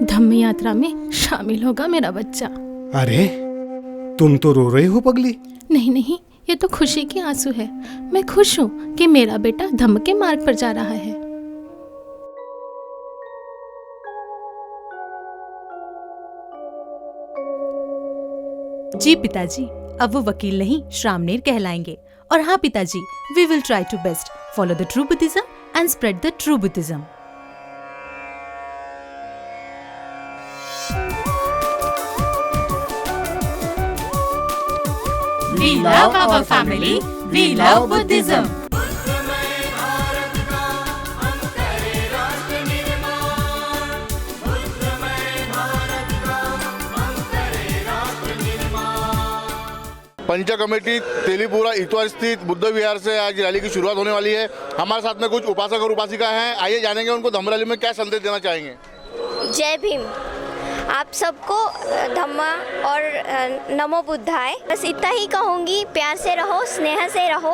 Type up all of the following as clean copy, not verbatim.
धम्म यात्रा में शामिल होगा मेरा बच्चा। अरे तुम तो रो रही हो पगली। नहीं नहीं, ये तो खुशी के आंसू है। मैं खुश हूँ कि मेरा बेटा धम्म के मार्ग पर जा रहा है। जी पिताजी, अब वो वकील नहीं श्रामनेर कहलाएंगे। और हाँ पिताजी, we will try to best follow the true Buddhism and spread the true Buddhism. We love our family. We love Buddhism. Panch committee Telipura इतवार स्थित बुद्ध विहार से आज रैली की शुरुआत होने वाली है। हमारे साथ में कुछ उपासक और उपासिका हैं। आइए जानेंगे उनको धम्म रैली में क्या संदेश देना चाहेंगे। जय भीम। आप सबको धम्मा और नमो बुद्धाय। बस इतना ही कहूँगी, प्यार से रहो, स्नेह से रहो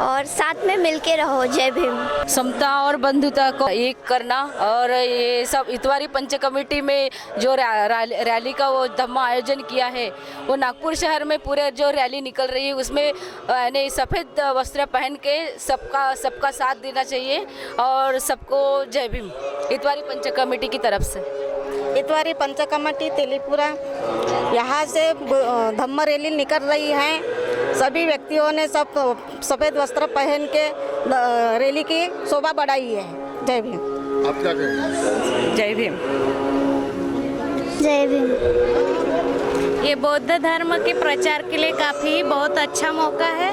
और साथ में मिलके रहो। जय भीम। समता और बंधुता को एक करना। और ये सब इतवारी पंच कमेटी में जो रैली का वो धम्मा आयोजन किया है, वो नागपुर शहर में पूरे जो रैली निकल रही है उसमें यानी सफ़ेद वस्त्र पहन के सबका साथ देना चाहिए। और सबको जय भीम इतवारी पंच कमेटी की तरफ से। इतवारी पंच कमेटी तेलीपुरा यहाँ से धम्म रैली निकल रही है। सभी व्यक्तियों ने सब सफ़ेद वस्त्र पहन के रैली की शोभा बढ़ाई है। जय भीम। आप क्या कहें? जय भीम। जय भीम। ये बौद्ध धर्म के प्रचार के लिए काफ़ी बहुत अच्छा मौका है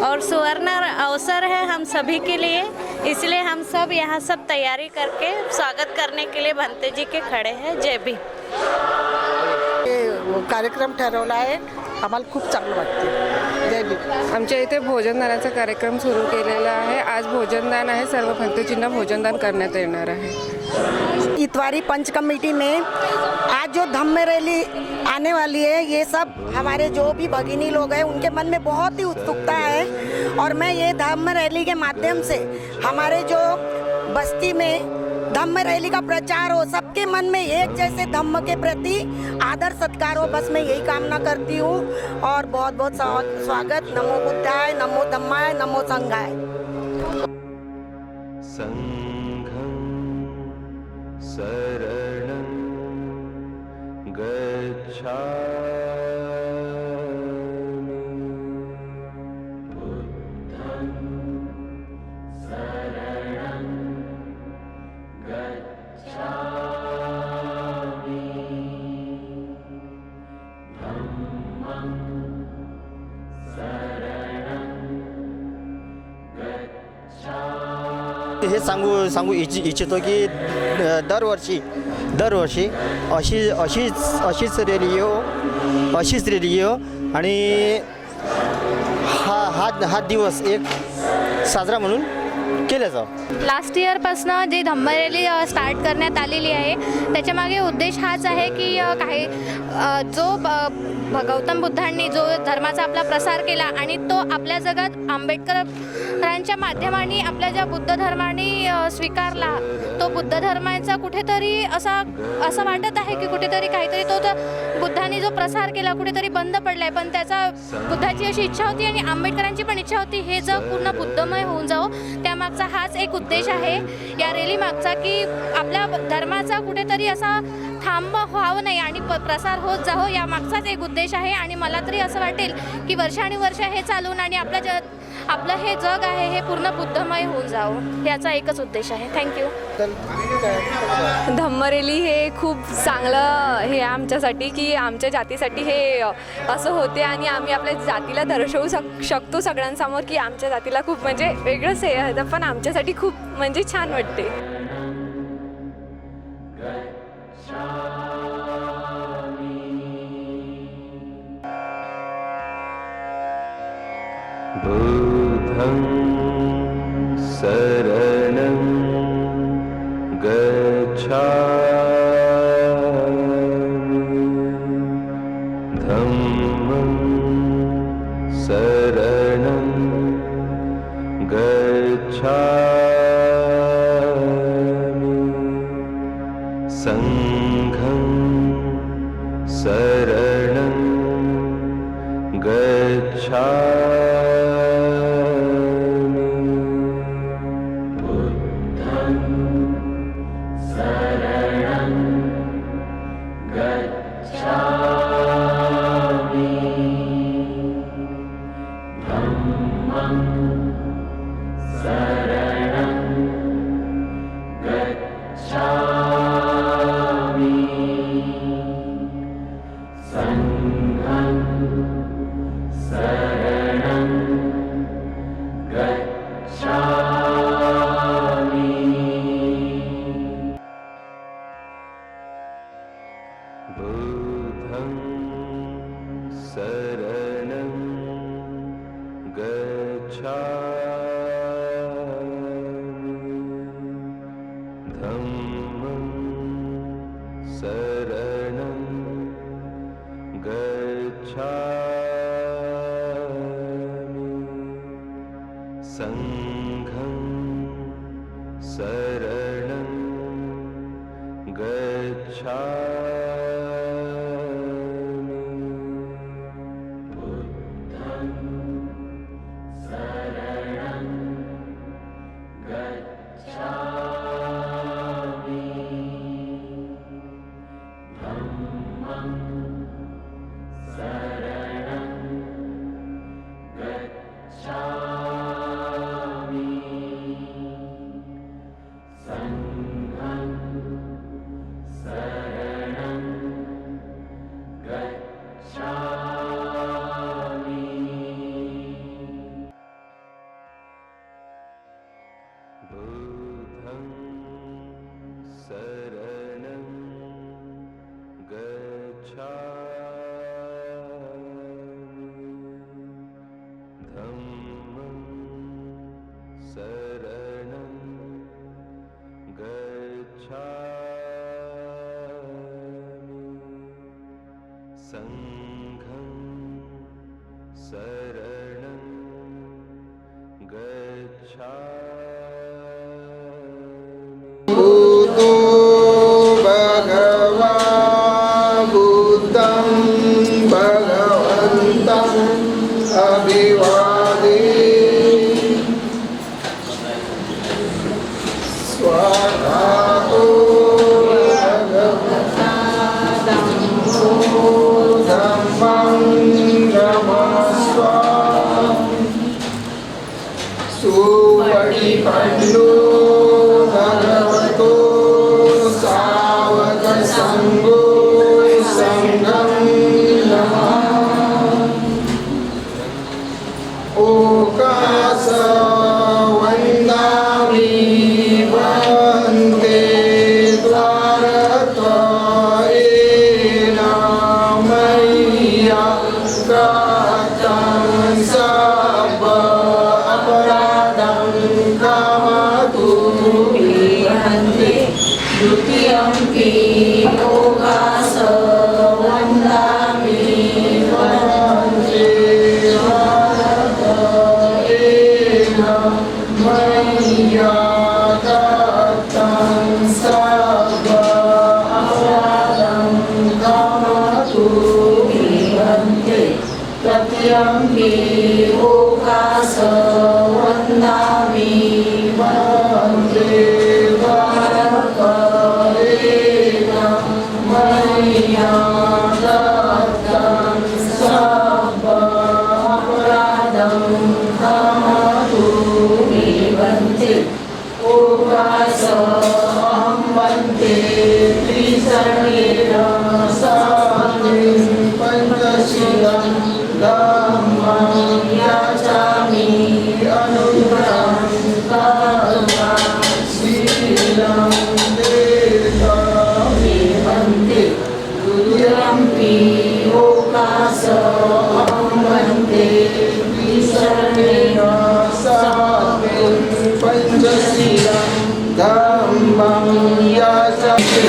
और सुवर्ण अवसर है हम सभी के लिए। इसलिए हम सब यहाँ सब तैयारी करके स्वागत करने के लिए भंते जी के खड़े हैं। जय भीम। कार्यक्रम ठरवला आहे, आम्हाला खूप चांगलं वाटते। जय भीम। आमच्या इथे भोजनदानाचा कार्यक्रम सुरू केलेला आहे। आज भोजनदान आहे, सर्व भंतेजींना भोजनदान करण्यात येणार आहे। इतवारी पंच कमेटी में आज जो धम्म रैली आने वाली है, ये सब हमारे जो भी भगिनी लोग हैं उनके मन में बहुत ही उत्सुकता है। और मैं ये धम्म रैली के माध्यम से हमारे जो बस्ती में धम्म रैली का प्रचार हो, सबके मन में एक जैसे धम्म के प्रति आदर सत्कार हो, बस मैं यही कामना करती हूँ। और बहुत बहुत स्वागत। नमो बुद्धाय, नमो धम्माय, नमो संघाय। संघं शरणं गच्छामि। हे सांगू इच्छितो की दरवर्षी अशीच रॅली हो आणि हा दिवस एक साजरा म्हणून केला जावा। लास्ट इयरपासनं जे धम्म रॅली स्टार्ट करण्यात आलेली आहे, त्याच्यामागे उद्देश हाच आहे की काही जो गौतम बुद्धांनी जो धर्माचा आपला प्रसार केला आणि तो आपल्या जगात आंबेडकरांच्या माध्यमाने आपल्या ज्या बुद्ध धर्माने स्वीकारला, तो बुद्ध धर्माचा कुठेतरी असं वाटत आहे की कुठेतरी काहीतरी तो बुद्धांनी जो प्रसार केला कुठेतरी बंद पडलाय। पण त्याचा बुद्धाची अशी इच्छा होती आणि आंबेडकरांची पण इच्छा होती हे जग पूर्ण बुद्धमय होऊन जावं। त्यामागचा हाच एक उद्देश आहे या रॅली मागचा की आपल्या धर्माचा कुठेतरी असा थांब व्हावं नाही आणि प्रसार होत जावं, या मागचाच एक उद्देश आहे। आणि मला तरी असं वाटेल की वर्षानुवर्ष हे चालून आणि आपलं हे जग आहे हे पूर्ण बुद्धमय होऊन जावं, याचा एकच उद्देश आहे। थँक्यू। धम्म रॅली हे खूप चांगलं हे आमच्यासाठी की आमच्या जातीसाठी हे असं होते आणि आम्ही आपल्या जातीला दर्शवू शकतो सगळ्यांसमोर की आमच्या जातीला खूप म्हणजे वेगळंच हे, पण आमच्यासाठी खूप म्हणजे छान वाटते। बुद्धं शरणं गच्छामि। धम्मं शरणं गच्छामि। संघं शरणं गच्छामि बुद्धं शरणं गच्छामि धम्मं शरणं गच्छामि संघं शरणं गच्छामि बुद्धं शरणं गच्छामि धम्मं शरणं गच्छामि संघं शरणं गच्छामि बुद्धं शरणं गच्छामि धम्मं शरणं गच्छामि संघं शरणं गच्छामि बुद्धं शरणं गच्छामि धम्मं शरणं गच्छामि संघं शरणं गच्छामि भूतो भगवान् बुद्धं भगवन्तम् अभिवादे स्वाहातो भगवता धम्मो धम्मं नमस्व सुपटिपन्नो भगवतो सावक संगो संगं नमः ओकास वन्दामि वन्दे द्वारद्वयेन मय्या गतं सब अपराधं कामतु विहन्ते द्वितीयम्पि ओकास वन्दामि वन्दे द्वारद्वयेन मय्या गतं सब अपराधं कामतु विहन्ते तृतीयम्पि ओकास वन्दामि वन्दे द्वारद्वयेन मय्या गतं सब अपराधं कामतु विहन्ते ओकास अहं वन्दे त्रिसर्गेण साधिं पञ्चशीलं धम्मं याचामि अनुग्रहं शीलं देहामि वन्दे द्वितीयम्पि ओकास अहं वन्दे त्रिसर्गेण साधिं पञ्चशीलं धम्मं याचामि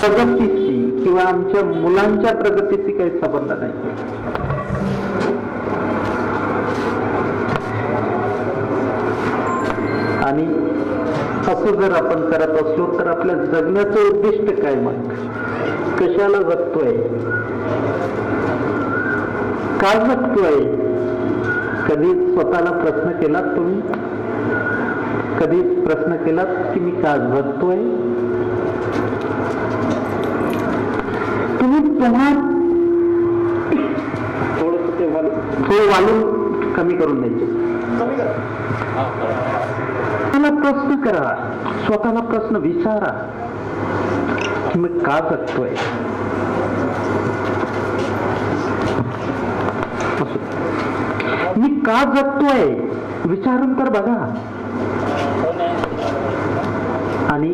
प्रगतीची किंवा आमच्या मुलांच्या प्रगतीची काही संबंध नाही. आणि असं जर आपण करत असलो तर आपल्या जगण्याचं उद्दिष्ट काय? मग कशाला जगतोय? का जगतोय? कधी स्वतःला प्रश्न केलात तुम्ही? कधी प्रश्न केलात की मी का जगतोय? तुम्ही पुन्हा थोडं वालून कमी करून द्यायचे. स्वतःला प्रश्न करा, स्वतःला प्रश्न विचारा की मी का जगतोय? मी का जगतोय विचारून तर बघा, आणि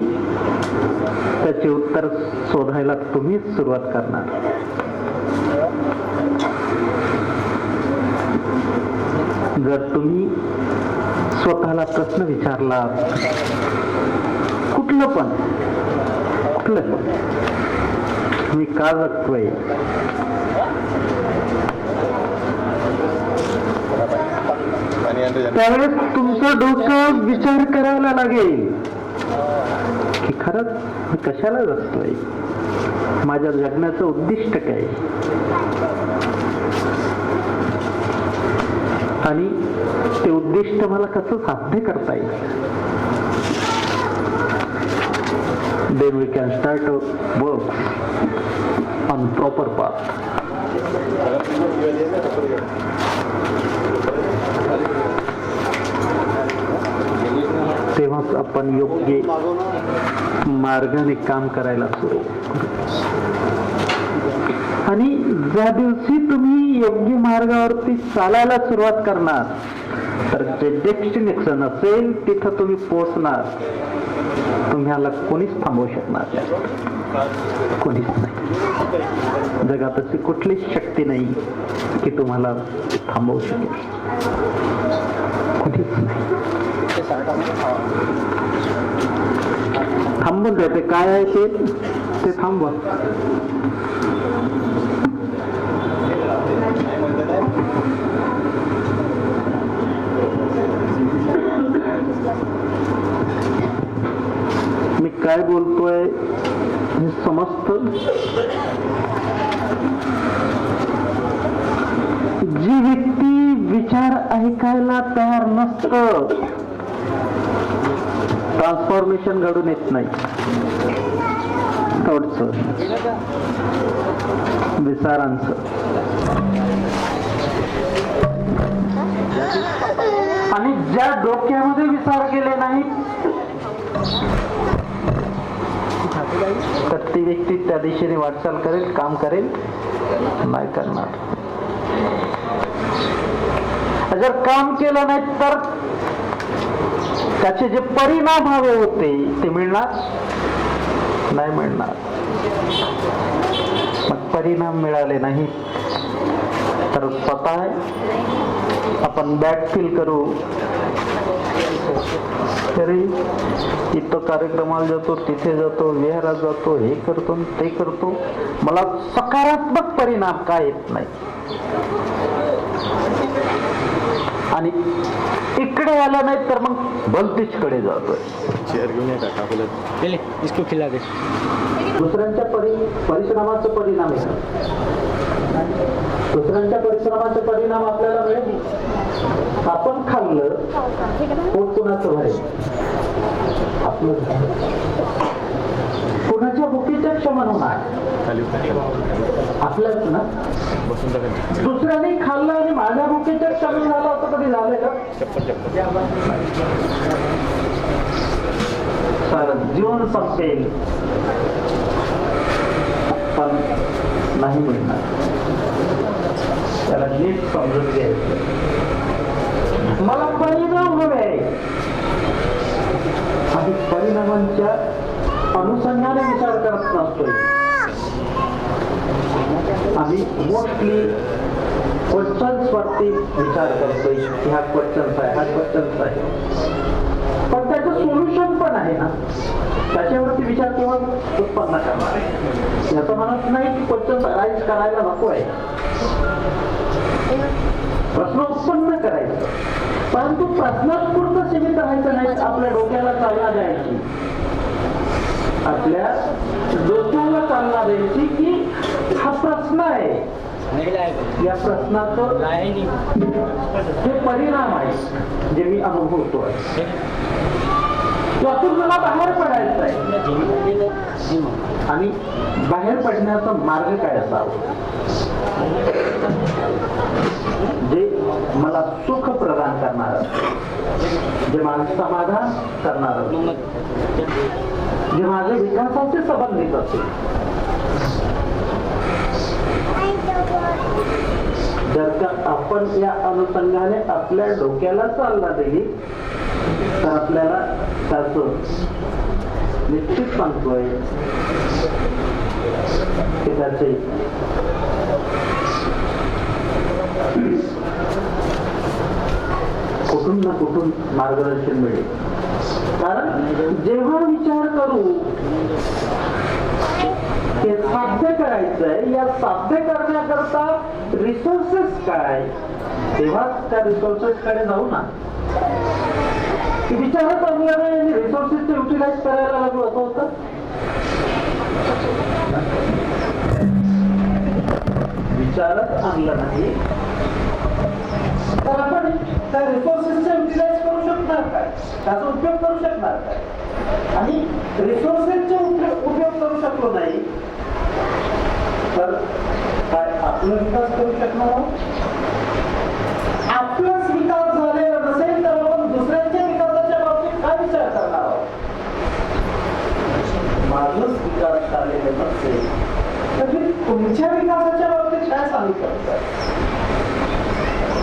त्याचे उत्तर शोधायला तुम्हीच सुरुवात करणार. जर तुम्ही स्वतःला प्रश्न विचारला, कुठलं पण मी का जगतोय, त्यावेळेस तुमचं डोकं विचार करायला लागेल की खरंच मी कशाला जगतोय, माझ्या जगण्याचं उद्दिष्ट काय, आणि ते उद्दिष्ट मला कसं साध्य करता येईल. Then we can start to work on proper path. तेव्हाच आपण योग्य मार्गाने काम करायला सुरू. आणि ज्या दिवशी तुम्ही योग्य मार्गावरती चालायला सुरुवात करणार तर जे डेस्टिनेशन असेल तिथं तुम्ही पोहोचणार. तुम्हाला कोणीच थांबवू शकणार नाही, कोणीच नाही. जगात अशी कुठलीच शक्ती नाही की तुम्हाला थांबवू शकेल, कुठलीच नाही. थांबून जाते काय आहे ते थांबवा. मी काय बोलतोय हे समजतं? जी व्यक्ती विचार ऐकायला तयार नसतं, ट्रान्सफॉर्मेशन घडून येत नाही. थॉट्सचं, विचारांचं. आणि ज्या डोक्यामध्ये विचार केले नाही तर ती व्यक्ती त्या दिशेने वाटचाल करेल, काम करेल नाही करणार. जर काम केलं नाही तर त्याचे जे परिणाम हवे होते ते मिळणार नाही, मिळणार. मग परिणाम मिळाले नाही तर स्वतः आपण बॅड फील करू, तरी इथं कार्यक्रमाला जातो, तिथे जातो, विहारात जातो, हे करतो ते करतो, मला सकारात्मक परिणाम काय येत नाही. आणि इकडे आलं नाही तर मग भलतीच कडे जातोय. दुसऱ्यांच्या परिश्रमाचा परिणाम आहे. दुसऱ्यांच्या परिश्रमाचा परिणाम आपल्याला मिळेल. आपण खाल्लं पोट कुणाचं भरेल. आपलं कोणाच्या भुकेच्या क्षमन होणार आपलंच ना. दुसऱ्याने खाल्लं आणि माझ्या भुकेच्या क्षमन झालं असं कधी झालंय का? तर जीवन संपेल पण नाही मिळणार. त्याला नीट समजून घ्यायचं. मला परिणाम हवे आणि परिणामांच्या अनुषंगाने विचार करत नसतोय. आम्ही मोस्टली क्वेश्चन्स वरती विचार करतोय. ह्या क्वेश्चन्स आहे, हा क्वेश्चन्स आहे, पण त्याचं सोल्युशन पण आहे ना. त्याच्यावरती विचार केव्हा उत्पन्न करणार आहे. याचं म्हणत नाही की क्वेश्चन राईज करायला नको आहे, प्रश्न उत्पन्न करायचं, परंतु प्रश्नापुरतं सीमित राहायचं नाही. आपल्या डोक्याला चालना द्यायची, आपल्या डोक्याला चालना द्यायची की हा प्रश्न आहे, या प्रश्नाचं हे परिणाम आहे जे मी अनुभवतोय. यातून मला बाहेर पडायचं आहे आणि बाहेर पडण्याचा मार्ग काय असावा जे मला सुख प्रदान करणार, जे माझं समाधान करणार, जे माझ्या विकासाचे संबंधित असेल. जर का आपण या अनुषंगाने आपल्या डोक्याला चालना दिली तर आपल्याला त्याचं निश्चित सांगतोय की त्याचे कुठून ना कुठून मार्गदर्शन मिळेल. कारण जेव्हा विचार करू ते साध्य करायचंय, या साध्य करण्याकरता रिसोर्सेस काय, तेव्हाच त्या रिसोर्सेस कडे जाऊ ना. विचारच आणला नाही आणि रिसोर्सेसचे युटिलाइज करायला लागलो असं होतं. विचारच आणला नाही तर आपण त्या रिसोर्सेसचा युटिलाइज करू शकणार काय, त्याचा उपयोग करू शकणार काय. आणि रिसोर्सेसचा उपयोग करू शकलो नाही तर काय आपला विकास करू शकणार आहोत. आपलाच विकास झालेला नसेल तर आपण दुसऱ्यांच्या विकासाच्या बाबतीत काय विचार करणार आहोत. माझाच विकास झालेला नसेल तर मी तुमच्या विकासाच्या बाबतीत काय सांगू शकतो,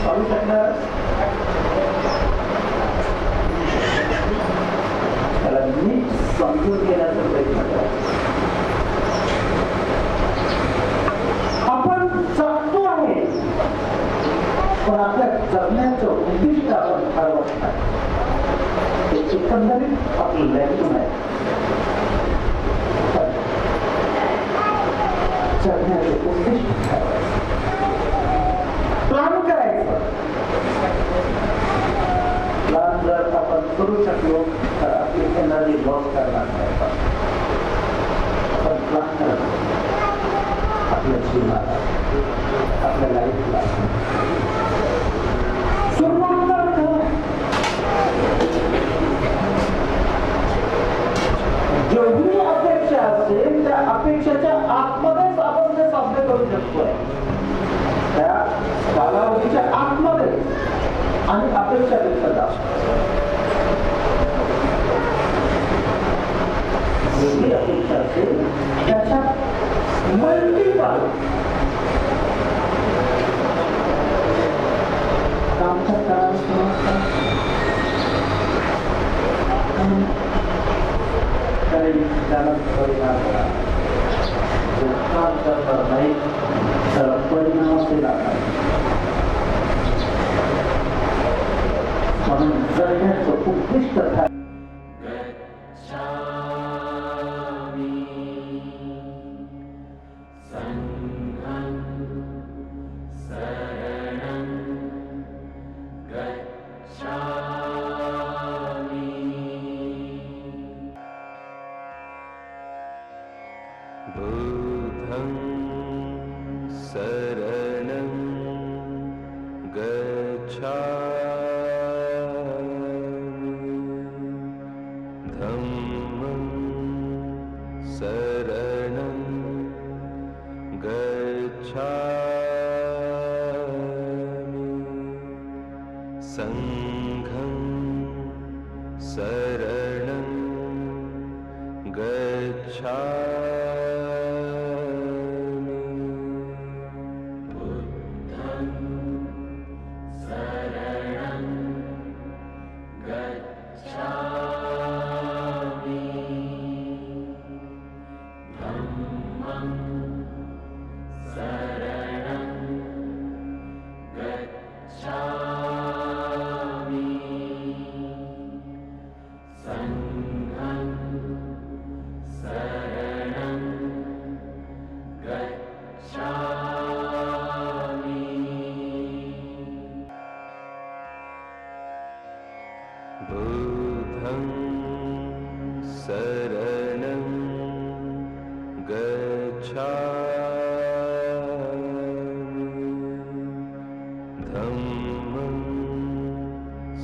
सांगू शकणार. त्याला मी समजून घेण्याचा प्रयत्न करा. आपण जगतो आहे पण आपल्या जगण्याचं उद्दिष्ट आपण ठरवत नाही. एकंदरीत आपलं लॅक्शन आहे जगण्याचं उद्दिष्ट ठरवायचं, प्लॅन करायचं. प्लॅन जर आपण करू शकलो तर आपली एनर्जी लॉस करणार नाही. आपण प्लॅन करतो आपल्या जीवनाला, आपल्या लाईफला सुरुवात करतो. जेवढी अपेक्षा असेल त्या अपेक्षेच्या आतमध्येच आपण ते साध्य करू शकतोय. त्या कालावधीच्या आतमध्ये आणि अपेक्षापेक्षा जास्त जेवढी अपेक्षा असेल त्याच्या मल्टिपल कामच्या काही त्याला परिणाम करा. काम करणार नाही तर परिणाम असे लागणार. म्हणून जगण्याचं उद्दिष्ट काय बुद्धं शरणं गच्छामि धम्मं शरणं गच्छामि संघं शरणं गच्छामि बुद्धं शरणं गच्छामि धम्मं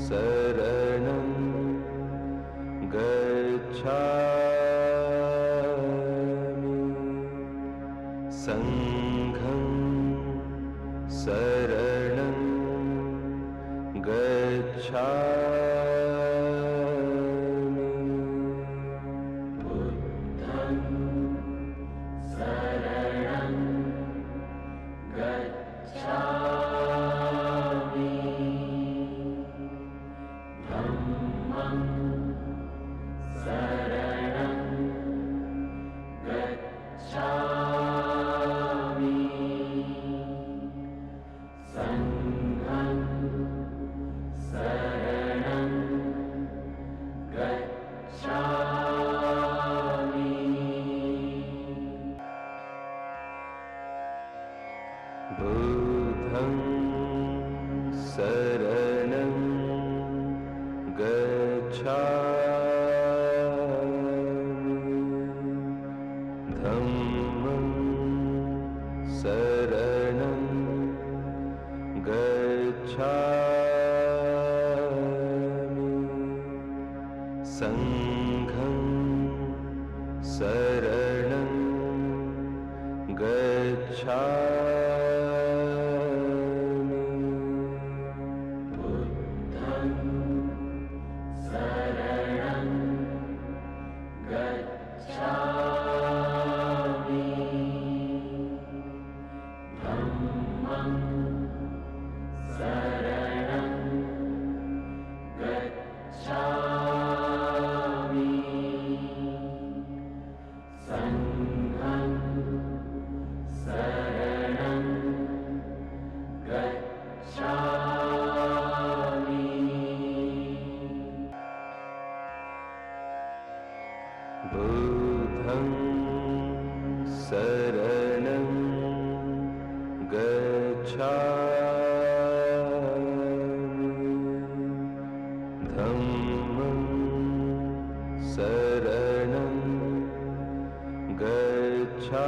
शरणं गच्छामि संघं शरणं गच्छामि बुद्धं शरणं गच्छामि धम्मं शरणं गच्छामि संघं शरणं गच्छामि बुद्धं शरणं गच्छामि धम्मं शरणं गच्छामि संघं शरणं गच्छामि बुद्धं शरणं गच्छामि धम्मं शरणं गच्छामि संघं शरणं गच्छामि बुद्धं शरणं गच्छामि धम्मं शरणं गच्छामि संघं शरणं गच्छामि बुद्धं शरणं गच्छामि धम्मं शरणं गच्छामि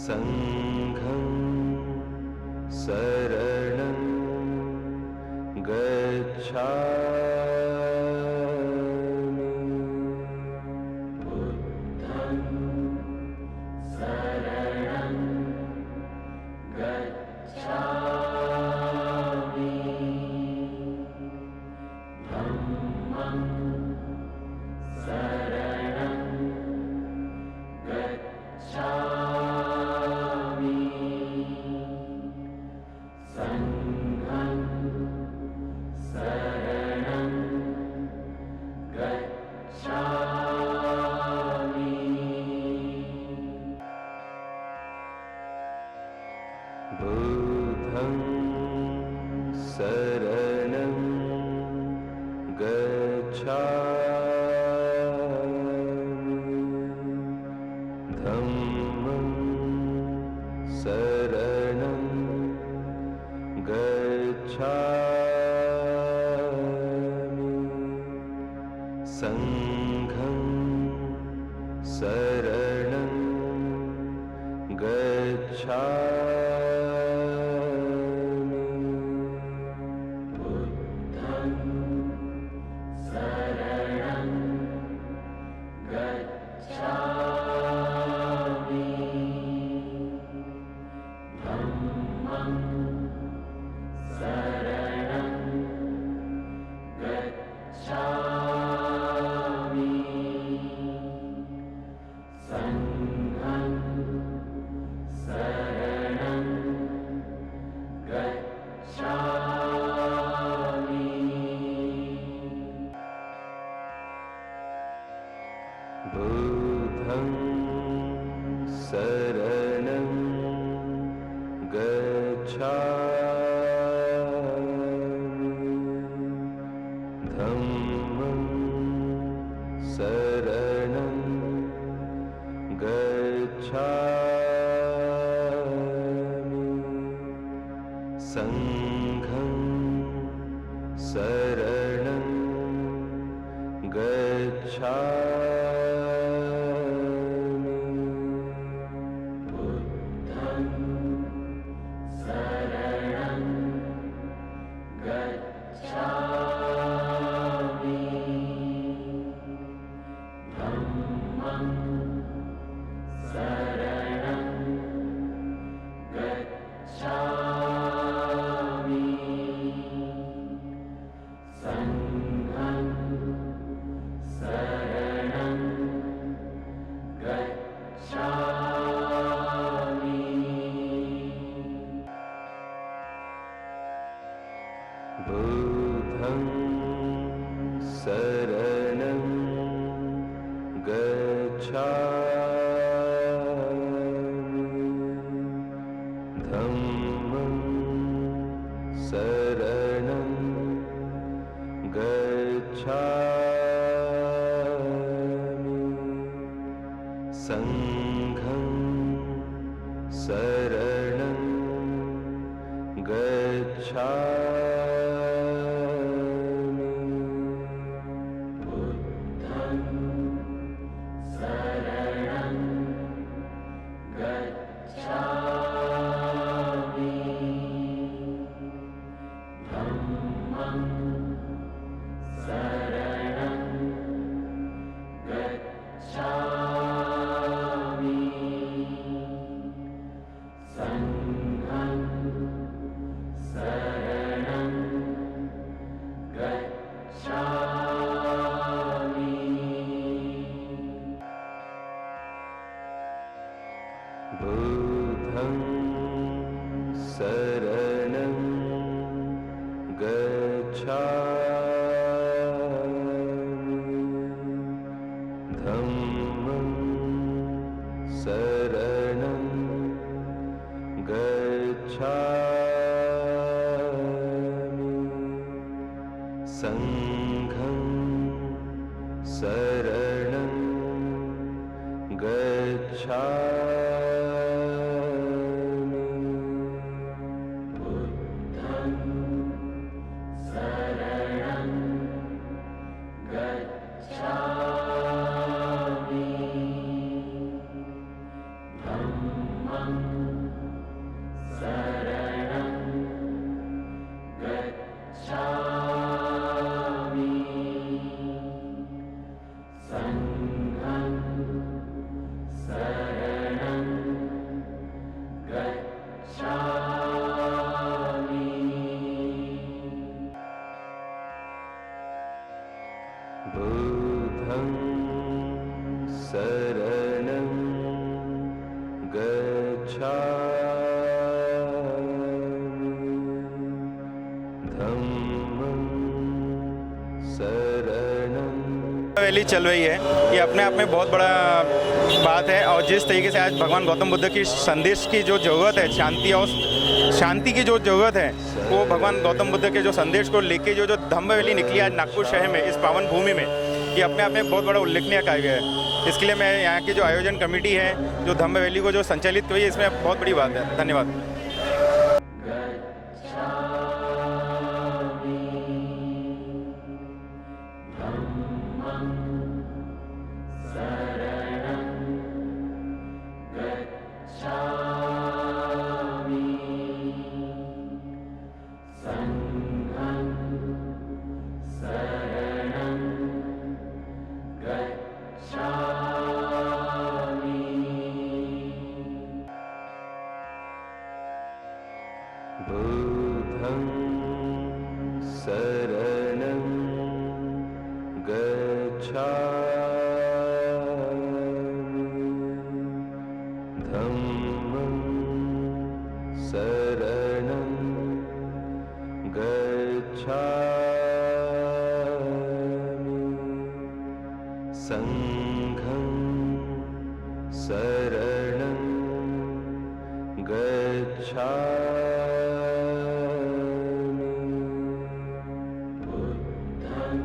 संघं शरणं गच्छामि बुद्धं शरणं गच्छामि धम्मं शरणं गच्छामि संघं शरणं गच्छामि बुद्धं शरणं गच्छामि धम्मं शरणं गच्छामि संघं शरणं गच्छामि बुद्धं शरणं धम्मं शरणं गच्छामि संघं शरणं गच्छामि बुद्धं शरणं गच्छामि धम्मं शरणं गच्छामि संघं शरणं गच्छामि बुद्धं शरणं गच्छामि धम्मं शरणं गच्छामि संघं शरणं गच्छामि बुद्धं शरणं गच्छामि धम्मं शरणं गच्छामि संघं शरणं गच्छामि बुद्धं शरणं गच्छामि धम्मं शरणं गच्छामि संघं शरणं गच्छामि बुद्धं शरणं गच्छामि धम्मं शरणं गच्छामि संघं शरणं गच्छामि संघं शरणं गच्छामि संघं शरणं गच्छामि संघं शरणं गच्छामि बुद्धं शरणं गच्छामि धम्मं शरणं रैली चल रही है, ये अपने आप में बहुत बड़ा बात है। और जिस तरीके से आज भगवान गौतम बुद्ध की संदेश की जो ज़रूरत है, शांति की जो ज़रूरत है, वो भगवान गौतम बुद्ध के जो संदेश को लेके जो धम्म रैली निकली आज नागपुर शहर में, इस पावन भूमि में, ये अपने आप में बहुत बड़ा उल्लेखनीय कार्य है। इसके लिए मैं यहाँ की जो आयोजन कमेटी है, जो धम्म रैली को जो संचालित करी है, इसमें बहुत बड़ी बात है। धन्यवाद। बुद्धं शरणं गच्छामि धम्मं शरणं गच्छामि संघं शरणं गच्छामि बुद्धं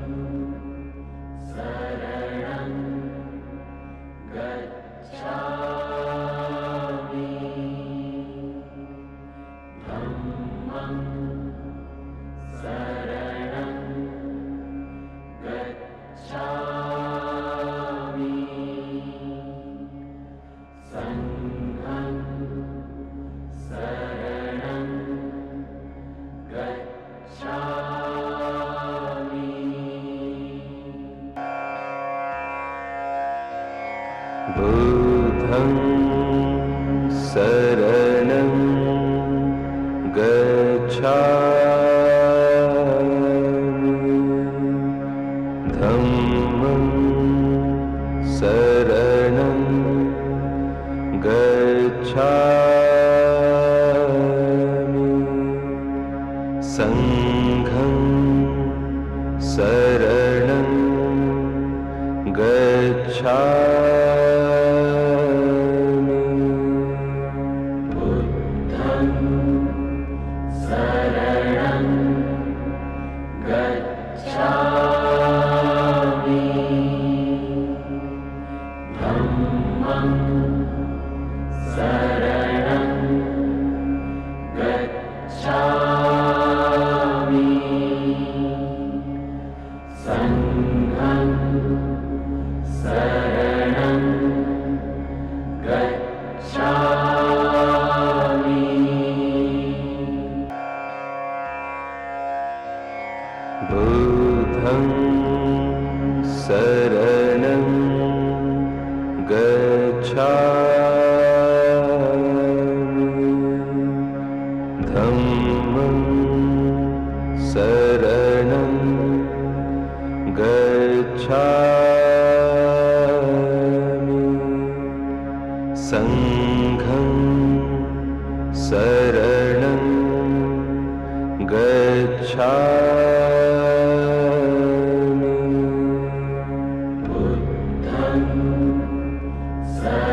बुद्धं शरणं गच्छामि धम्मं शरणं गच्छामि संघं शरणं गच्छामि बुद्धं शरणं गच्छामि धम्मं शरणं गच्छामि संघं शरणं गच्छामि बुद्धं शरणं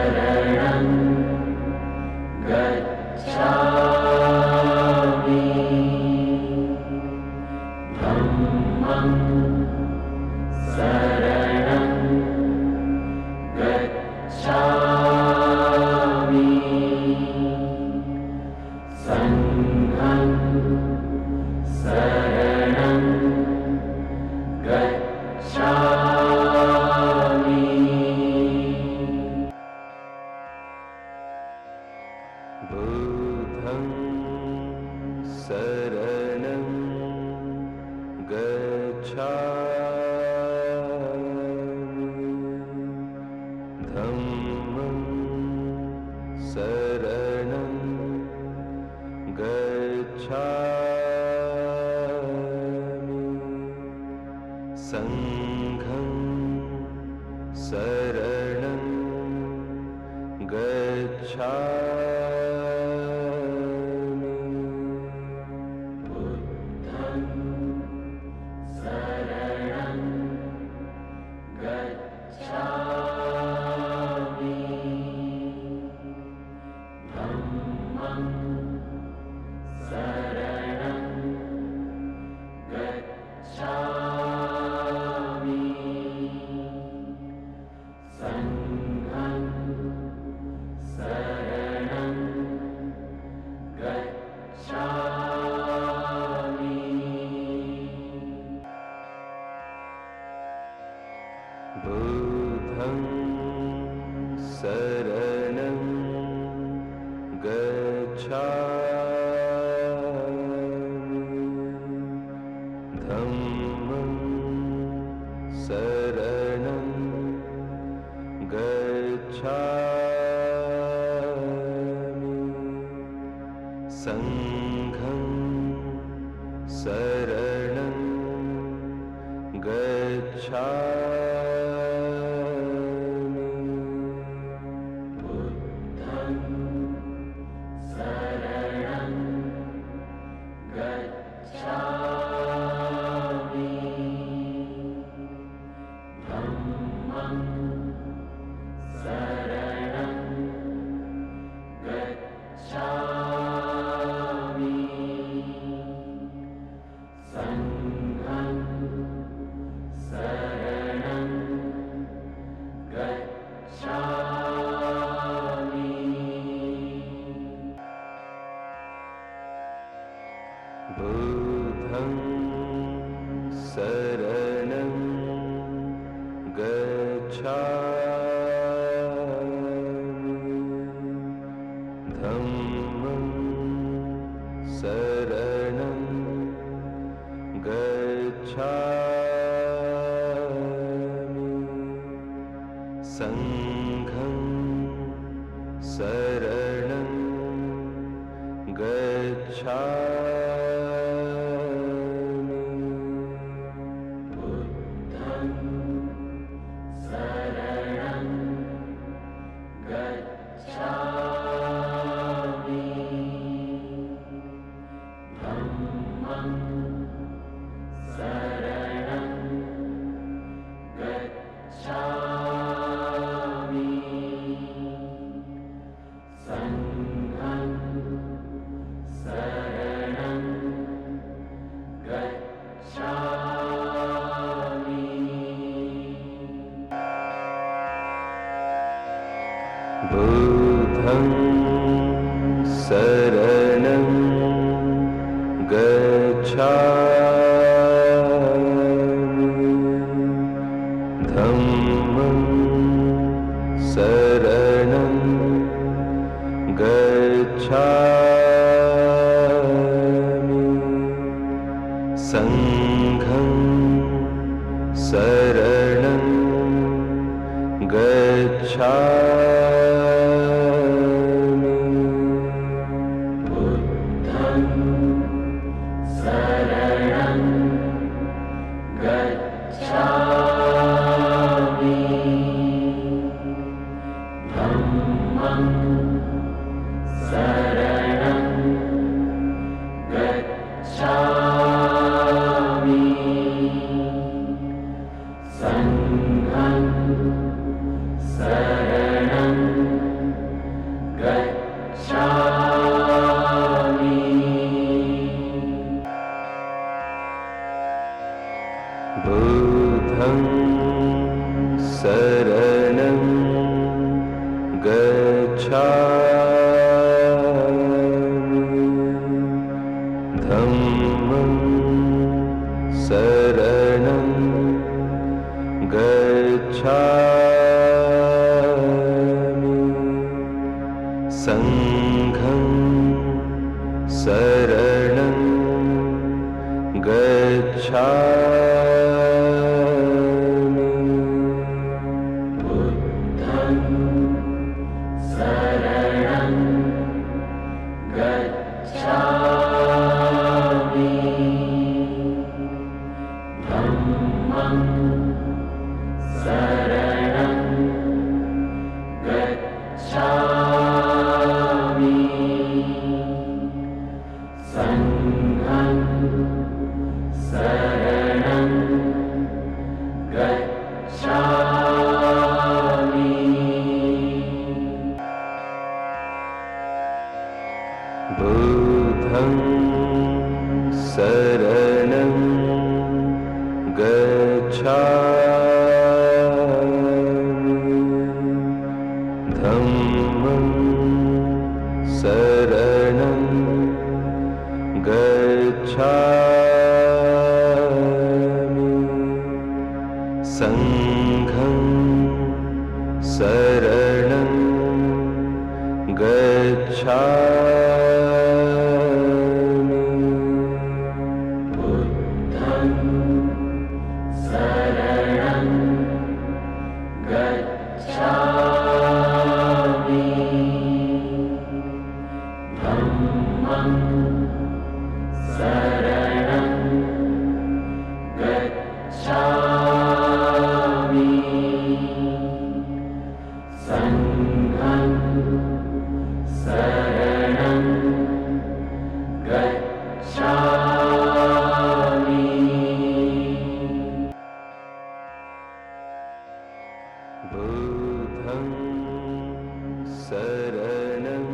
गच्छामि धम्मं शरणं गच्छामि संघं शरणं गच्छामि बुद्धं शरणं गच्छामि धम्मं शरणं गच्छामि संघं शरणं गच्छामि बुद्धं शरणं गच्छामि धम्मं शरणं गच्छामि संघं शरणं गच्छामि बुद्धं शरणं गच्छामि धम्मं शरणं गच्छामि संघं शरणं गच्छामि बुद्धं शरणं गच्छामि धम्मं शरणं गच्छामि संघं शरणं गच्छामि बुद्धं शरणं गच्छामि धम्मं शरणं गच्छामि संघं शरणं गच्छामि बुद्धं शरणं गच्छामि धम्मं शरणं गच्छामि संघं शरणं गच्छामि बुद्धं शरणं गच्छामि धम्मं शरणं गच्छामि संघं शरणं गच्छामि बुद्धं शरणं गच्छामि धम्मं शरणं गच्छामि संघं शरणं गच्छामि बुद्धं शरणं गच्छामि धम्मं शरणं गच्छामि संघं शरणं गच्छामि बुद्धं शरणं गच्छामि धम्मं शरणं गच्छामि संघं शरणं गच्छामि बुद्धं शरणं गच्छामि धम्मं शरणं गच्छामि संघं शरणं गच्छामि बुद्धं शरणं गच्छामि धम्मं शरणं गच्छामि संघं शरणं गच्छामि बुद्धं शरणं गच्छामि धम्मं शरणं गच्छामि संघं शरणं गच्छामि बुद्धं शरणं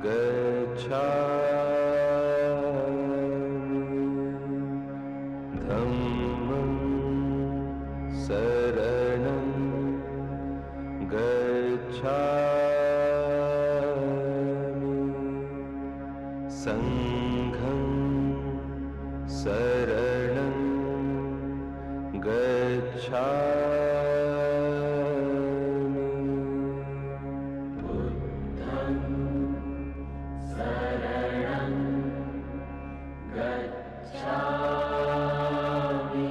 गच्छामि धम्मं शरणं गच्छामि संघं शरणं गच्छामि बुद्धं शरणं गच्छामि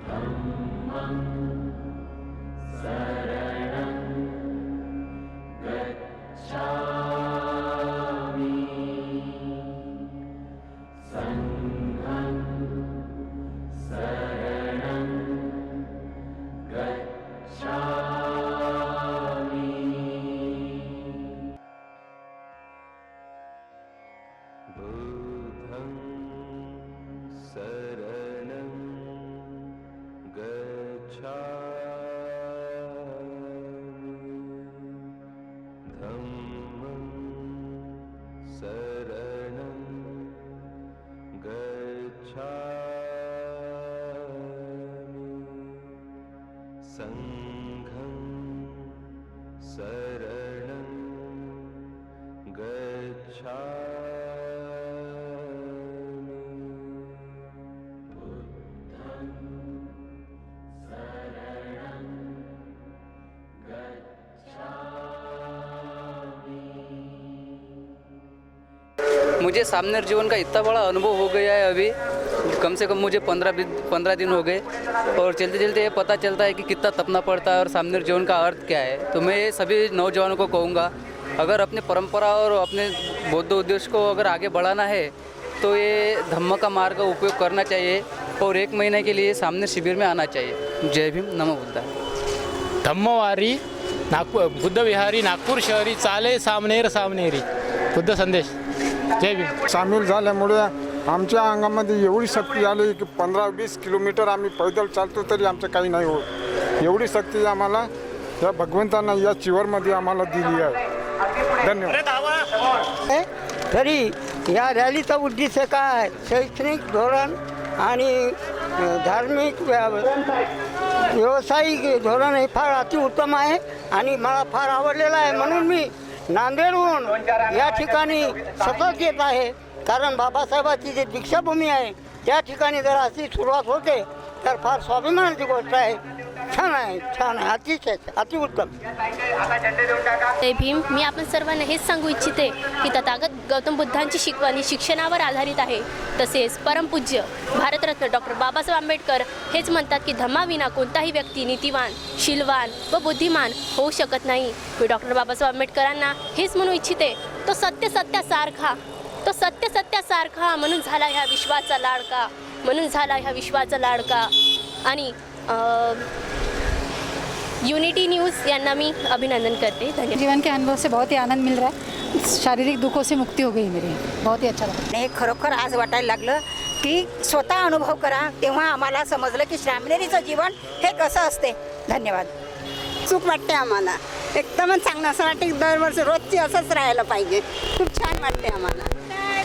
धम्मं शरणं संघं शरणं गच्छामि बुद्धं शरणं गच्छामि। मुझे सामने जीवन का इतना बड़ा अनुभव हो गया है अभी, कम से कम मुझे 15 दिन हो गए, और चलते चलते ये पता चलता है कि कितना तपना पड़ता है और सामने जीवन का अर्थ क्या है। तो मैं सभी नौजवानों को कहूँगा, अगर अपने परंपरा और अपने बौद्ध उद्देश्य को अगर आगे बढ़ाना है तो ये धम्म का मार्ग का उपयोग करना चाहिए और 1 महीने के लिए सामने शिविर में आना चाहिए। जय भीम, नमो बुद्धाय। धम्मवारी नागपूर बुद्ध विहारी नागपूर शहरी चाले सामनेर सामनेरी बुद्ध संदेश। जय भीम। सामील झाल्यामुळे आमच्या अंगामध्ये एवढी शक्ती आली की 15-20 किलोमीटर आम्ही पैदल चालतो तरी आमचं काही नाही होत। एवढी शक्ती आम्हाला या भगवंतांना या चिवरमध्ये आम्हाला दिली आहे। धन्यवाद। तरी या रॅलीचा उद्देश काय, शैक्षणिक धोरण आणि धार्मिक व्यावसायिक धोरण हे फार अतिउत्तम आहे आणि मला फार आवडलेलं आहे, म्हणून मी नांदेडहून या ठिकाणी सतत येत आहे, कारण बाबासाहेबांची जी दीक्षाभूमी आहे त्या ठिकाणी जर अशी सुरुवात होते तर फार स्वाभिमानाची गोष्ट आहे। छान आहे, छान आहे, अतिशय अतिउत्तम। जय भीम। मी आपण सर्वांना हेच सांगू इच्छिते की तथागत गौतम बुद्धांची शिकवणी शिक्षणावर आधारित आहे। तसेच परमपूज्य भारतरत्न डॉक्टर बाबासाहेब आंबेडकर हेच म्हणतात की धम्माविना कोणताही व्यक्ती नीतिवान, शीलवान व बुद्धिमान होऊ शकत नाही। मी डॉक्टर बाबासाहेब आंबेडकरांना हेच म्हणू इच्छिते, तो सत्य सत्यासारखा, तो सत्य सत्यासारखा म्हणून झाला ह्या विश्वाचा लाडका, म्हणून झाला ह्या विश्वाचा लाडका। आणि यूनिटी न्यूज़ यांना मी अभिनंदन करते। धन्यवाद। जीवन के अनुभव से बहुत ही आनंद मिल रहा है, शारीरिक दुखों से मुक्ति हो गई मेरी, बहुत ही अच्छा लगा। हे खरोखर आज वाटायला लागलं की स्वतः अनुभव करा, तेव्हा आम्हाला समजलं की श्रामणेरीचं जीवन हे कसं असते। धन्यवाद। सुख वाटते आम्हाला, एकदमच चांगलं असं वाटते की दरवर्षी रोजची असंच राहायला पाहिजे। खूप छान वाटते आम्हाला।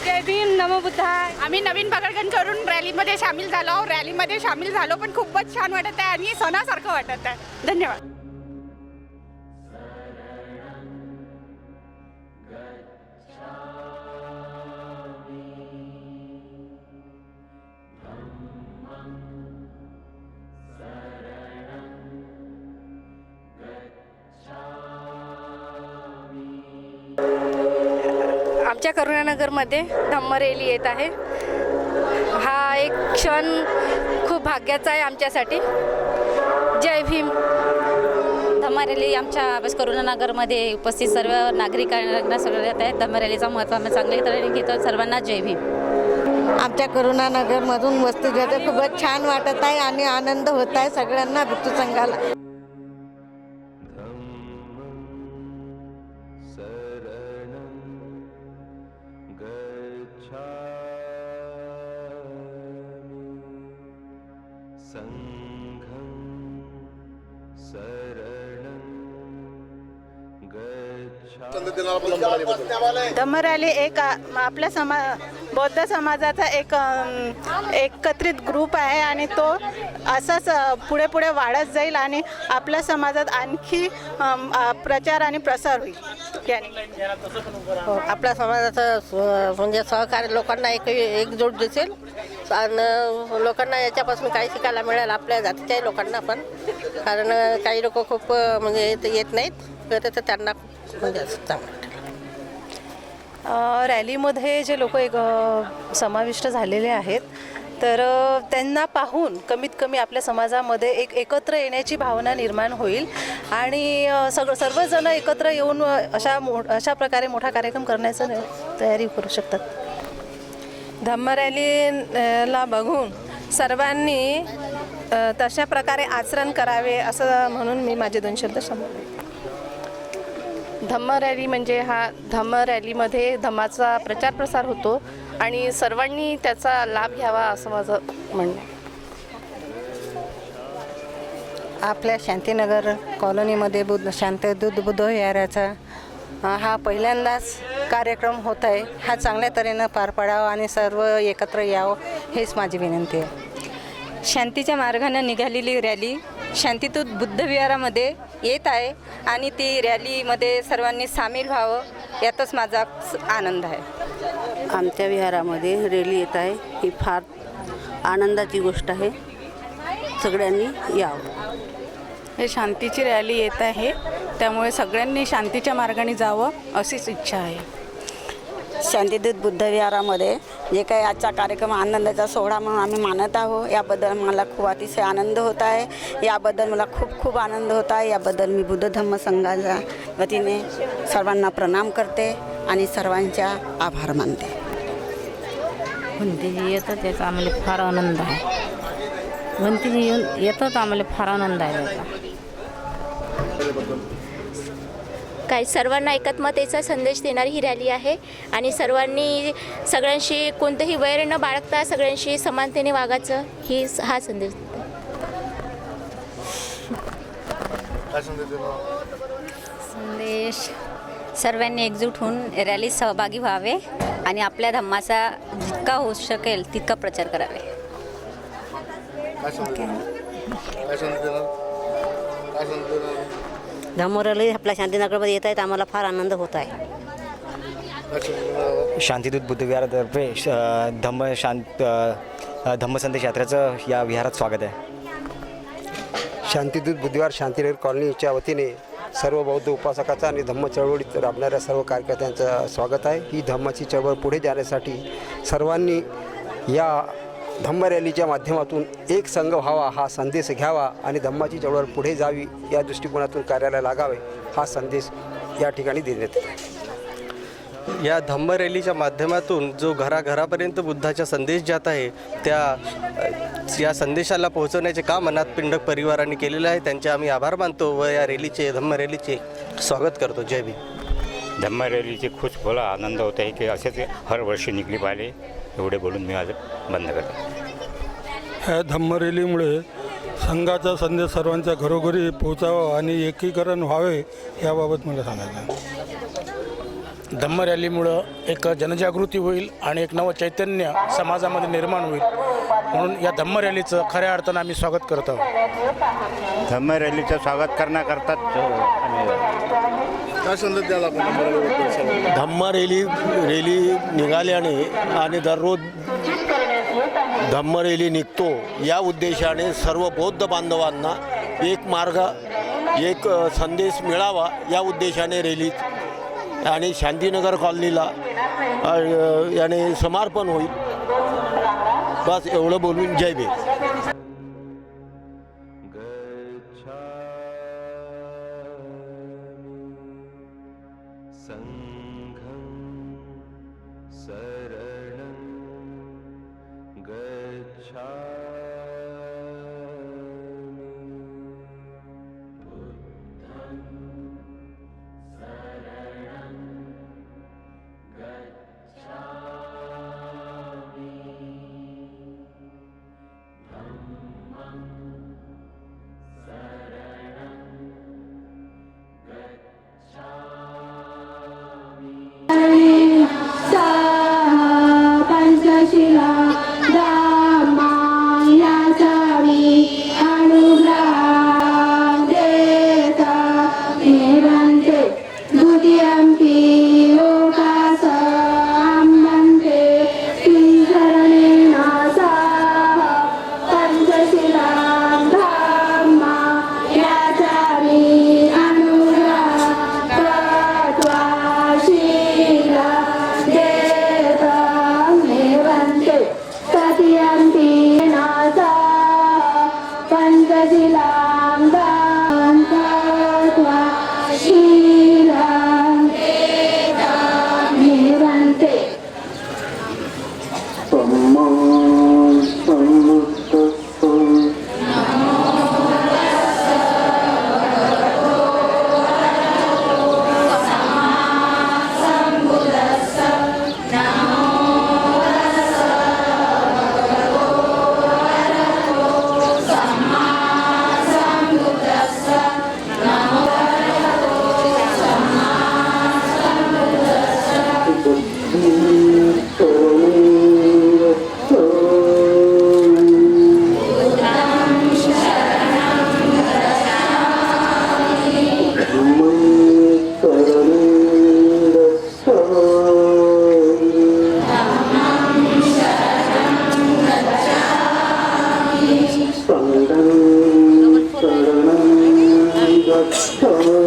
जय भीम, नमो बुद्धाय। आम्ही नवीन पकडगण करून रॅलीमध्ये सामील झालो, पण खूपच छान वाटत आहे आणि सणासारखं वाटत आहे। धन्यवाद। आमच्या करुणानगरमध्ये धम्म रॅली येत आहे। हा एक क्षण खूप भाग्याचा आहे आमच्यासाठी। जय भीम। धम्म रॅली आमच्या बस करुणानगरमध्ये उपस्थित सर्व नागरिकांना सगळं येत आहे। धम्म रॅलीचा महत्त्व आम्ही चांगल्या तऱ्हेने घेतो। सर्वांना जय भीम। आमच्या करुणानगरमधून वस्तू घ्यायचं खूपच छान वाटत आहे आणि आनंद होत आहे सगळ्यांना भिक्खू संघाला। संघं शरणं गच्छामि। धम्म रॅली एक आपल्या बौद्ध समाजाचा एक एकत्रित ग्रुप आहे आणि तो असंच पुढे पुढे वाढत जाईल आणि आपल्या समाजात आणखी प्रचार आणि प्रसार होईल। आपल्या समाजाचं म्हणजे सहकार्य लोकांना एकजूट दिसेल आणि लोकांना याच्यापासून काही शिकायला मिळेल, आपल्या जातीच्याही लोकांना पण, कारण काही लोक खूप म्हणजे येत नाहीत तर त्यांना म्हणजे चांगलं रॅलीमध्ये जे लोक समाविष्ट झालेले आहेत तर त्यांना पाहून कमीत कमी आपल्या समाजामध्ये एक एकत्र येण्याची भावना निर्माण होईल आणि सर्वजण एकत्र येऊन अशा प्रकारे मोठा कार्यक्रम करण्याचं तयारी करू शकतात। धम्म रॅलीला बघून सर्वांनी तशा प्रकारे आचरण करावे असं म्हणून मी माझे 2 शब्द सांगते। धम्म रॅली म्हणजे धम्म रॅलीमध्ये धम्माचा प्रचार प्रसार होतो आणि सर्वांनी त्याचा लाभ घ्यावा असं माझं म्हणणं आहे। आपल्या शांतीनगर कॉलनीमध्ये शांतदूत बुद्ध विहाराचा हा पहिल्यांदाच कार्यक्रम होत आहे। हा चांगल्या तऱ्हेनं पार पाडावा आणि सर्व एकत्र यावं हेच माझी विनंती आहे। शांतीच्या मार्गाने निघालेली रॅली शांतीदूत बुद्धविहारामध्ये येत आहे आणि ती रॅलीमध्ये सर्वांनी सामील व्हावं यातच माझा आनंद आहे. आमच्या विहारामध्ये रॅली येत आहे ही फार आनंदाची गोष्ट आहे. सगळ्यांनी यावं. हे शांतीची रॅली येत आहे त्यामुळे सगळ्यांनी शांतीच्या मार्गाने जावं अशीच इच्छा आहे. शांतीदूत बुद्धविहारामध्ये जे काही आजचा कार्यक्रम आनंदाचा सोहळा म्हणून आम्ही मानत आहोत याबद्दल मला खूप अतिशय आनंद होत आहे. याबद्दल मला खूप खूप आनंद होत आहे. याबद्दल मी बुद्ध धम्म संघाच्या वतीने सर्वांना प्रणाम करते आणि सर्वांच्या आभार मानते. भंतीजी येतं त्याचा आम्हाला फार आनंद आहे. भंतीजी येतात आम्हाला फार आनंद आहे त्याचा. काय सर्वांना एकात्मतेचा संदेश देणारी ही रॅली आहे आणि सर्वांनी सगळ्यांशी कोणतंही वैर न बाळगता सगळ्यांशी समानतेने वागायचं हा संदेश देतो. संदेश सर्वांनी एकजूट होऊन रॅलीत सहभागी व्हावे आणि आपल्या धम्माचा जितका होऊ शकेल तितका प्रचार करावे. धम्म रॅली आपल्या शांतीनगरमध्ये येत आहेत आम्हाला फार आनंद होत आहे. शांतीदूत बुद्धविहारातर्फे धम्मसंदेश यात्रेचं या विहारात स्वागत आहे. शांतीदूत बुद्धविहार शांतीनगर कॉलनीच्या वतीने सर्व बौद्ध उपासकाचा आणि धम्म चळवळीत राबणाऱ्या सर्व कार्यकर्त्यांचं स्वागत आहे. ही धम्माची चळवळ पुढे जाण्यासाठी सर्वांनी या धम्म रॅलीच्या माध्यमातून एक संघ व्हावा हा संदेश घ्यावा आणि धम्माची चळवळ पुढे जावी या दृष्टिकोनातून कार्याला लागावे हा संदेश या ठिकाणी देण्यात येतो. या धम्म रॅलीच्या माध्यमातून जो घराघरापर्यंत बुद्धाचा संदेश जात आहे या संदेशाला पोहोचवण्याचे काम अनाथ पिंडक परिवारांनी केलेलं आहे. त्यांचे आम्ही आभार मानतो व या रॅलीचे धम्म रॅलीचे स्वागत करतो. जय भीम. धम्म रॅलीचे खूप मला आनंद होत आहे की असेच हर वर्षी निघली पाहिजे. एवढे बोलून मी आज बंद करतो. ह्या धम्म रॅलीमुळे संघाचा संदेश सर्वांच्या घरोघरी पोहोचावा आणि एकीकरण व्हावे याबाबत मला सांगायचं आहे. धम्म रॅलीमुळं एक जनजागृती होईल आणि एक नवं चैतन्य समाजामध्ये निर्माण होईल म्हणून या धम्म रॅलीचं खऱ्या अर्थानं आम्ही स्वागत करत आहोत. धम्म रॅलीचं स्वागत करण्याकरताच काय संदेश द्याल आपण? धम्म रॅली निघाल्याने आणि दररोज धम्म रॅली निघतो या उद्देशाने सर्व बौद्ध बांधवांना एक मार्ग एक संदेश मिळावा या उद्देशाने रॅली आणि शांतीनगर कॉलनीला याने समर्पण होईल. बस एवढं बोलून जय भीम. संघं शरणं गच्छामि. पंचशिला देता मेवंते संघं शरणं गच्छामि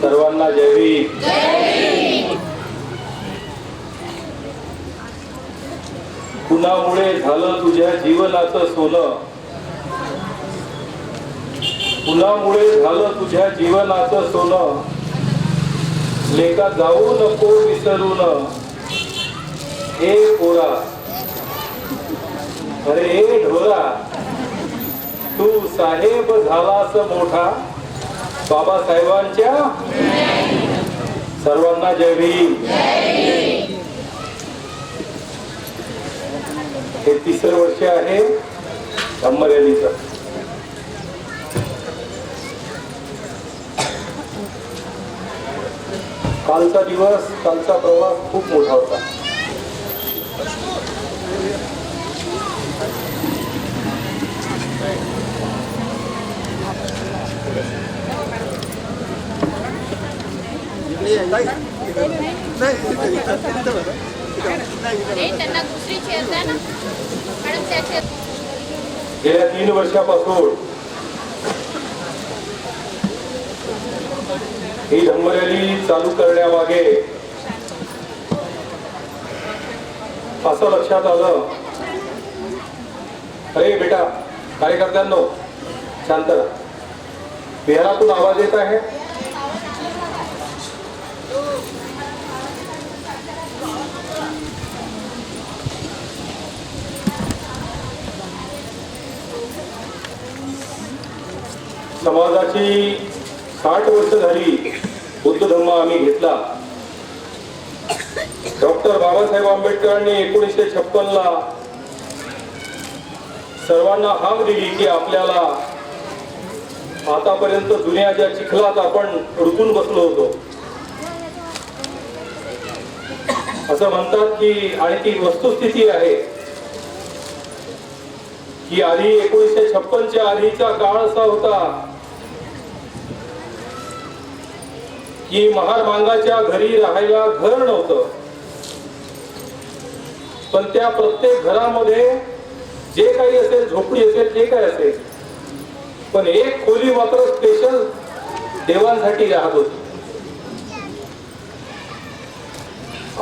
सर्वांना जय भीम. कुणामुळे झालं तुझ्या जीवनाचं सोनं, कुणामुळे झालं तुझ्या जीवनाचं सोनं, लेका जाऊ नको विसरून हे पोरा, अरे हे ढोरा, तू साहेब झालास मोठा बाबासाहेबांच्या. सर्वांना जय भीम. हे तिसरं वर्ष आहे धम्म रॅलीचं. कालचा दिवस, कालचा प्रवास खूप मोठा होता. गेल्या 3 वर्षापासून ही धम्म रॅली चालू करण्यामागे असं लक्षात आलं, अरे बेटा कार्यकर्त्यांनो शांत राहा. बिहारातून आवाज येत आहे. समाजाची 60 वर्ष झाली बुद्ध धर्म आम्ही घेतला. डॉक्टर बाबासाहेब आंबेडकरांनी 1956ला सर्वांना हाक दिली की आपल्याला आतापर्यंत जुन्या चिखलात आपण रुतून बसलो होतो असं म्हणतात की, आणि ती वस्तुस्थिती आहे की आधी 1956च्या आधीचा काळ असा होता की महारमांगाच्या घरी राहायला घर नव्हतं, पण त्या प्रत्येक घरामध्ये जे काही असेल, झोपडी असेल, जे काही असेल, पण एक खोली मात्र स्पेशल देवांसाठी राहत होती.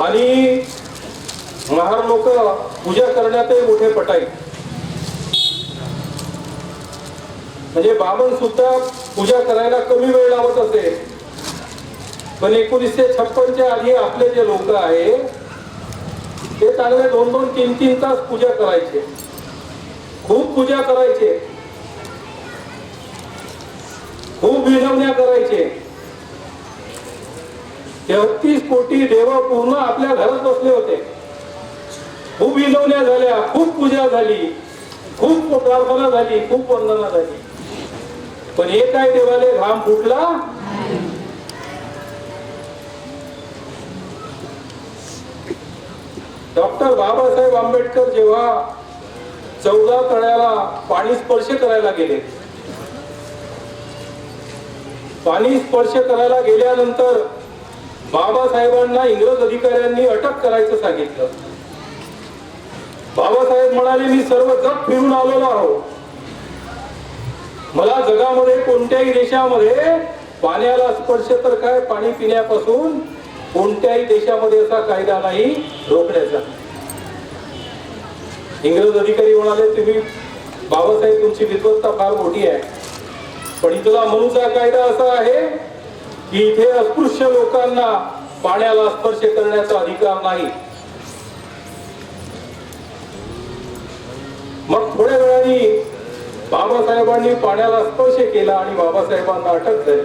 आणि महार लोक पूजा करण्यातही मोठे पटाई. म्हणजे बाबन सुद्धा पूजा करायला कमी वेळ लावत असे, पण 1956च्या आधी आपले जे लोक आहे ते चांगले 2-2, 3-3 तास पूजा करायचे, खूप पूजा करायचे, खूप विनवण्या करायचे. 33 कोटी देव पूर्ण आपल्या घरात बसले होते. खूप विनवण्या झाल्या, खूप पूजा झाली, खूप प्रार्थना झाली, खूप वंदना झाली, पण हे काय देवाले घाम फुटला. डॉक्टर बाबासाहेब आंबेडकर जेव्हा 14 तळ्याला पाणी स्पर्श करायला गेले, पाणी स्पर्श करायला गेल्यानंतर बाबासाहेबांना इंग्रज अधिकाऱ्यांनी अटक करायचं सांगितलं. बाबासाहेब म्हणाले, मी सर्व जग फिरून आलेलो आहो, मला जगामध्ये कोणत्याही देशामध्ये पाण्याला स्पर्श तर काय, पाणी पिण्यापासून कोणत्याही देशामध्ये असा कायदा नाही रोखण्याचा. इंग्रज अधिकारी म्हणाले, तुम्ही बाबासाहेब तुमची विद्वत्ता फार मोठी आहे, पण इथला मनूचा कायदा असा आहे की इथे अस्पृश्य लोकांना पाण्याला स्पर्श करण्याचा अधिकार नाही. मग थोड्या वेळाने बाबासाहेबांनी पाण्याला स्पर्श केला आणि बाबासाहेबांना अटक झाली.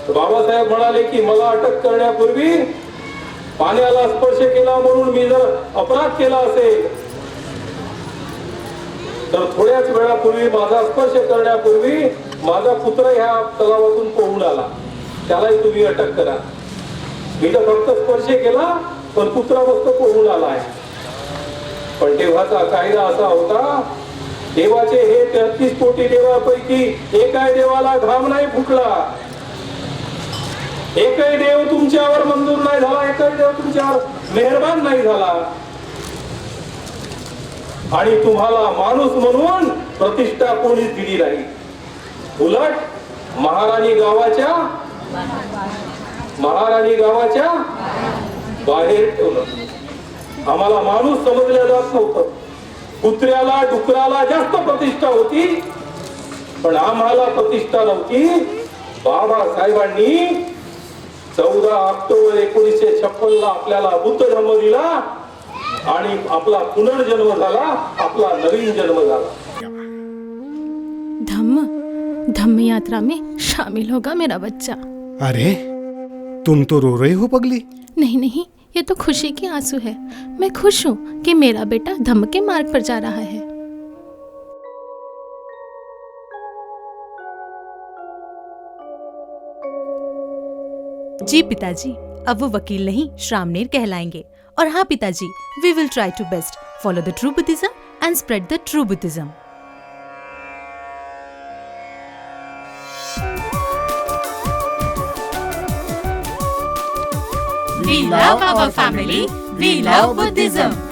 बाबासाहेब म्हणाले की मला अटक करण्यापूर्वी पाण्याला स्पर्श केला म्हणून मी जर अपराध केला असेल तर थोड्याच वेळापूर्वी माझा स्पर्श करण्यापूर्वी माझा पुत्र ह्या तलावातून पोहून आला, त्यालाही तुम्ही अटक करा. मी तर फक्त स्पर्श केला पण पुत्रा मस्त पोहून आलाय. पण तेव्हाचा कायदा असा होता, देवाचे हे 33 कोटी देवापैकी एकाही देवाला घाम नाही फुटला, एकही देव तुमच्यावर मंजूर नाही झाला, एकही देव तुमच्यावर मेहरबान नाही झाला आणि तुम्हाला माणूस म्हणून प्रतिष्ठा कोणीच दिली नाही. उलट महाराणी गावाच्या बाहेर ठेवलं. आम्हाला माणूस समजल्या जात नव्हतं. कुत्र्याला डुकराला जास्त प्रतिष्ठा होती पण आम्हाला प्रतिष्ठा नव्हती. बाबासाहेबांनी 14 ऑक्टोबर 1956 आपल्याला बुद्ध धर्म दिला आणि आपला पुनर्जन्म झाला, आपला नवीन जन्म झाला. धम्म यात्रा में शामिल होगा मेरा बच्चा. अरे तुम तो रो रही हो पगली. नहीं, ये तो खुशी के आंसू है. मैं खुश हूँ कि मेरा बेटा धम्म के मार्ग पर जा रहा है. जी पिताजी, अब वो वकील नहीं श्रामनेर कहलाएंगे. और हाँ पिताजी, we will try to best follow the true Buddhism and spread the true Buddhism. We love our family. We love Buddhism.